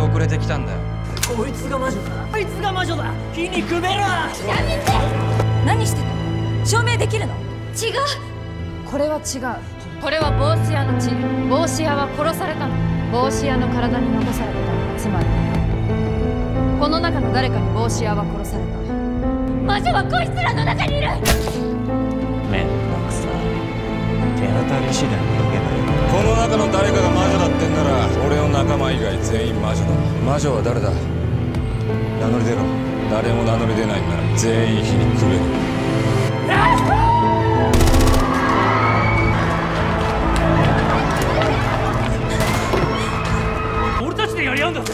遅れてきたんだよ。こいつが魔女だ。こいつが魔女だ。皮肉めろ。やめて。何してたの？証明できるの？違う。これは違う。これは帽子屋の血。帽子屋は殺されたの。帽子屋の体に残された。つまりこの中の誰かに帽子屋は殺された。魔女はこいつらの中にいる。めんどくさい。手当たり次第逃げばいい。この中の誰かが魔女だってんなら、俺の仲間以外全員魔女だ。魔女は誰だ？名乗り出ろ。誰も名乗り出ないんなら全員火にくべる。俺たちでやり合うんだぜ。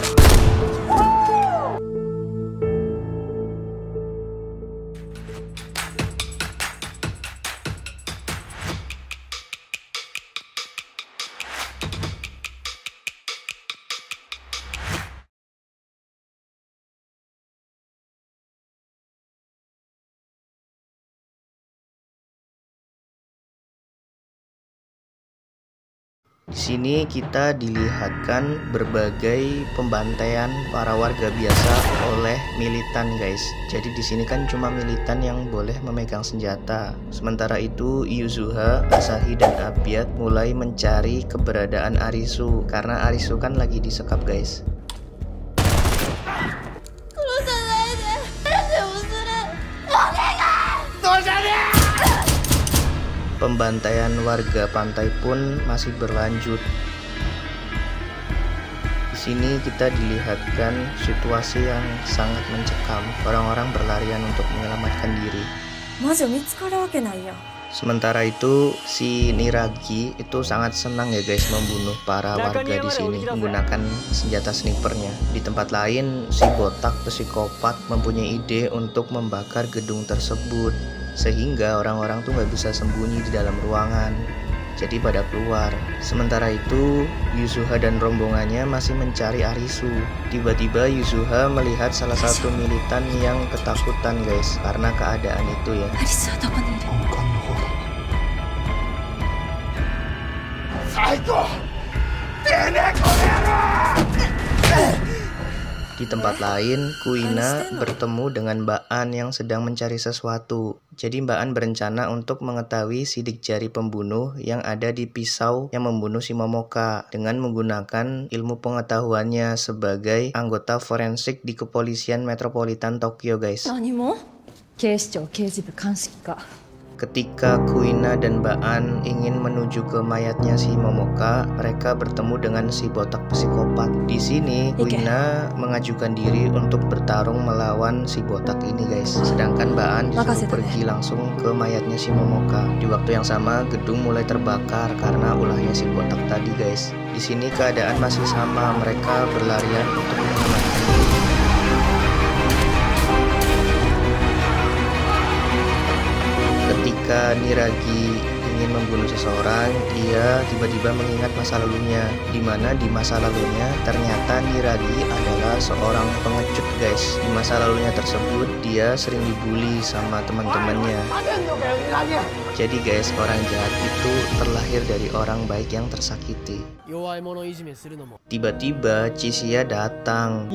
Di sini kita dilihatkan berbagai pembantaian para warga biasa oleh militan, guys. Jadi di sini kan cuma militan yang boleh memegang senjata. Sementara itu Yuzuha, Asahi dan Abiat mulai mencari keberadaan Arisu karena Arisu kan lagi disekap, guys. Pembantaian warga pantai pun masih berlanjut. Di sini kita dilihatkan situasi yang sangat mencekam. Orang-orang berlarian untuk menyelamatkan diri. Sementara itu si Niragi itu sangat senang ya guys membunuh para warga di sini menggunakan senjata snipernya. Di tempat lain si botak psikopat mempunyai ide untuk membakar gedung tersebut sehingga orang-orang tuh nggak bisa sembunyi di dalam ruangan. Jadi pada keluar. Sementara itu Yuzuha dan rombongannya masih mencari Arisu. Tiba-tiba Yuzuha melihat salah satu militan yang ketakutan guys karena keadaan itu ya. Di tempat lain, Kuina bertemu dengan Mbak An yang sedang mencari sesuatu. Jadi Mbak An berencana untuk mengetahui sidik jari pembunuh yang ada di pisau yang membunuh si Momoka dengan menggunakan ilmu pengetahuannya sebagai anggota forensik di kepolisian metropolitan Tokyo, guys. Ketika Kuina dan Mbak An ingin menuju ke mayatnya si Momoka, mereka bertemu dengan si botak psikopat. Di sini Kuina mengajukan diri untuk bertarung melawan si botak ini, guys. Sedangkan Mbak An disuruh pergi langsung ke mayatnya si Momoka. Di waktu yang sama, gedung mulai terbakar karena ulahnya si botak tadi, guys. Di sini keadaan masih sama, mereka berlarian untuk menyelamatkan diri. Ketika Niragi ingin membunuh seseorang, dia tiba-tiba mengingat masa lalunya, di mana di masa lalunya ternyata Niragi adalah seorang pengecut, guys. Di masa lalunya tersebut dia sering dibully sama teman-temannya. Jadi guys, orang jahat itu terlahir dari orang baik yang tersakiti. Tiba-tiba Chishia datang.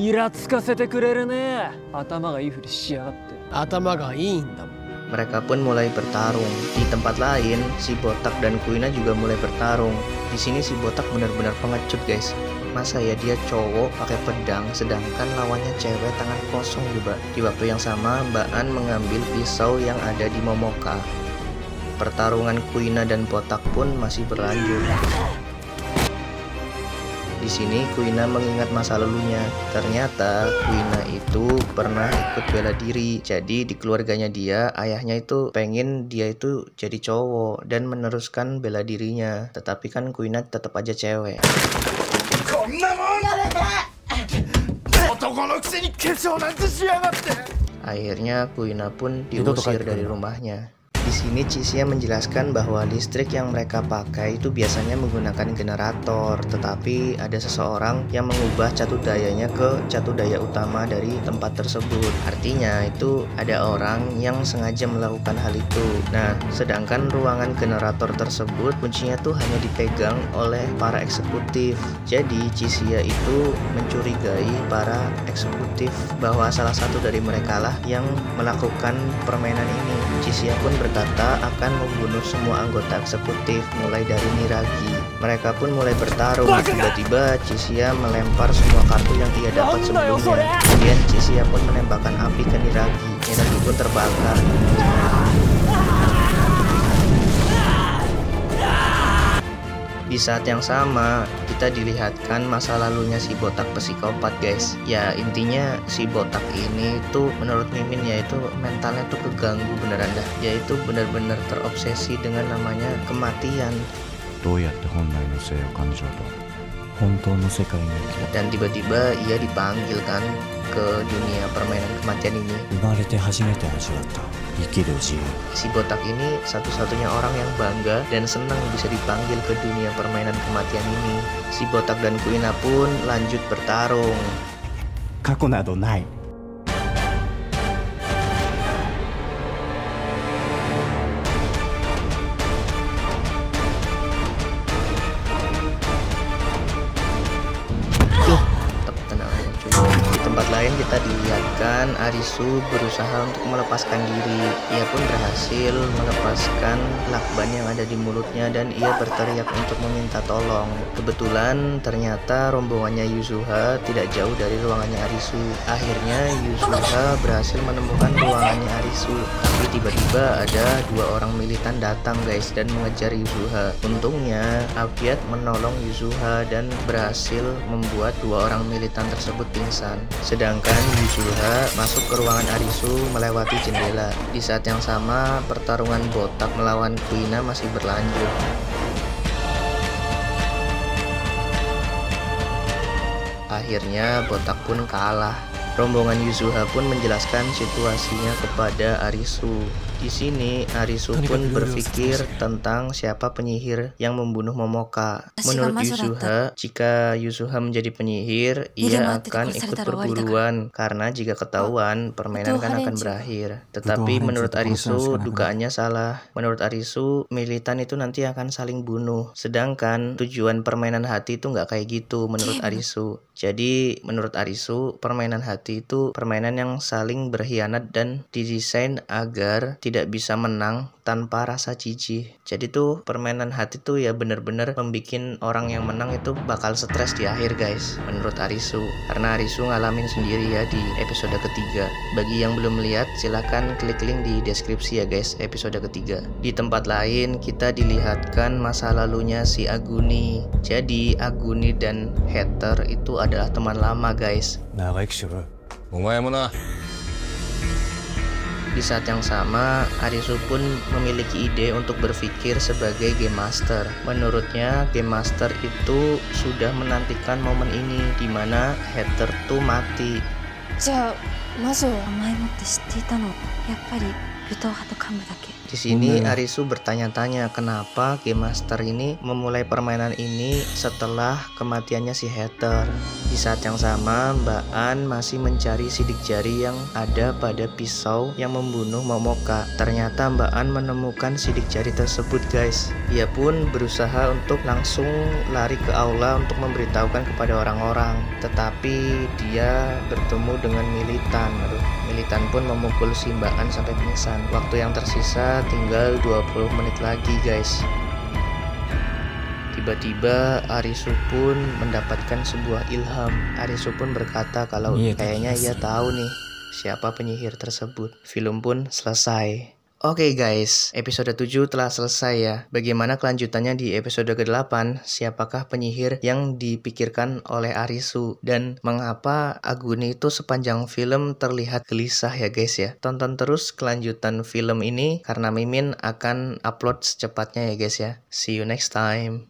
Mereka pun mulai bertarung. Di tempat lain, si botak dan Kuina juga mulai bertarung. Di sini si botak benar-benar pengecut, guys. Masa ya dia cowok pakai pedang, sedangkan lawannya cewek tangan kosong juga. Di waktu yang sama, Mbak An mengambil pisau yang ada di Momoka. Pertarungan Kuina dan botak pun masih berlanjut. Di sini Kuina mengingat masa lalunya. Ternyata Kuina itu pernah ikut bela diri. Jadi di keluarganya dia, ayahnya itu pengen dia itu jadi cowok dan meneruskan bela dirinya. Tetapi kan Kuina tetap aja cewek. Akhirnya Kuina pun diusir dari rumahnya. Di sini Chisia menjelaskan bahwa listrik yang mereka pakai itu biasanya menggunakan generator, tetapi ada seseorang yang mengubah catu dayanya ke catu daya utama dari tempat tersebut. Artinya itu ada orang yang sengaja melakukan hal itu. Nah, sedangkan ruangan generator tersebut kuncinya tuh hanya dipegang oleh para eksekutif. Jadi Chisia itu mencurigai para eksekutif bahwa salah satu dari mereka lah yang melakukan permainan ini. Chisia pun berkata akan membunuh semua anggota eksekutif mulai dari Niragi. Mereka pun mulai bertarung. Tiba-tiba Chisia melempar semua kartu yang ia dapat sebelumnya. Kemudian Chisia pun menembakkan api ke Niragi. Niragi pun terbakar. Di saat yang sama, kita dilihatkan masa lalunya si botak psikopat, guys. Ya, intinya si botak ini tuh menurut Mimin yaitu mentalnya tuh keganggu beneran dah. Yaitu benar-benar terobsesi dengan namanya kematian. Dan tiba-tiba ia dipanggil kan ke dunia permainan kematian ini. Si botak ini satu-satunya orang yang bangga dan senang bisa dipanggil ke dunia permainan kematian ini. Si botak dan Kuina pun lanjut bertarung. Tempat lain kita dilihatkan Arisu berusaha untuk melepaskan diri. Ia pun berhasil melepaskan lakban yang ada di mulutnya dan ia berteriak untuk meminta tolong. Kebetulan ternyata rombongannya Yuzuha tidak jauh dari ruangannya Arisu. Akhirnya Yuzuha berhasil menemukan ruangannya Arisu. Tapi tiba-tiba ada dua orang militan datang, guys, dan mengejar Yuzuha. Untungnya Aviat menolong Yuzuha dan berhasil membuat dua orang militan tersebut pingsan. Sedangkan Yuzuha masuk ke ruangan Arisu melewati jendela. Di saat yang sama, pertarungan botak melawan Kuina masih berlanjut. Akhirnya botak pun kalah. Rombongan Yuzuha pun menjelaskan situasinya kepada Arisu. Di sini Arisu pun berpikir tentang siapa penyihir yang membunuh Momoka. Menurut Yuzuha, jika Yuzuha menjadi penyihir, ia akan ikut perburuan karena jika ketahuan, permainan kan akan berakhir. Tetapi menurut Arisu, dugaannya salah. Menurut Arisu, militan itu nanti akan saling bunuh. Sedangkan tujuan permainan hati itu nggak kayak gitu menurut Arisu. Jadi menurut Arisu, permainan hati itu permainan yang saling berkhianat dan didesain agar tidak bisa menang tanpa rasa jijik. Jadi tuh permainan hati tuh ya bener-bener membikin orang yang menang itu bakal stres di akhir, guys, menurut Arisu. Karena Arisu ngalamin sendiri ya di episode ketiga. Bagi yang belum melihat, silahkan klik link di deskripsi ya, guys, episode ketiga. Di tempat lain kita dilihatkan masa lalunya si Aguni. Jadi Aguni dan Hater itu adalah teman lama, guys. Di saat yang sama, Arisu pun memiliki ide untuk berpikir sebagai Game Master. Menurutnya, Game Master itu sudah menantikan momen ini di mana Hater tuh mati. Di sini Arisu bertanya-tanya kenapa Game Master ini memulai permainan ini setelah kematiannya si Hater. Di saat yang sama, Mbak An masih mencari sidik jari yang ada pada pisau yang membunuh Momoka. Ternyata Mbak An menemukan sidik jari tersebut, guys. Ia pun berusaha untuk langsung lari ke aula untuk memberitahukan kepada orang-orang. Tetapi dia bertemu dengan militan. Militan pun memukul si Mbak An sampai pingsan. Waktu yang tersisa tinggal 20 menit lagi, guys. Tiba-tiba Arisu pun mendapatkan sebuah ilham. Arisu pun berkata kalau kayaknya ia tahu nih siapa penyihir tersebut. Film pun selesai. Oke guys, episode 7 telah selesai ya. Bagaimana kelanjutannya di episode ke-8? Siapakah penyihir yang dipikirkan oleh Arisu? Dan mengapa Aguni itu sepanjang film terlihat gelisah ya guys ya? Tonton terus kelanjutan film ini karena Mimin akan upload secepatnya ya guys ya. See you next time.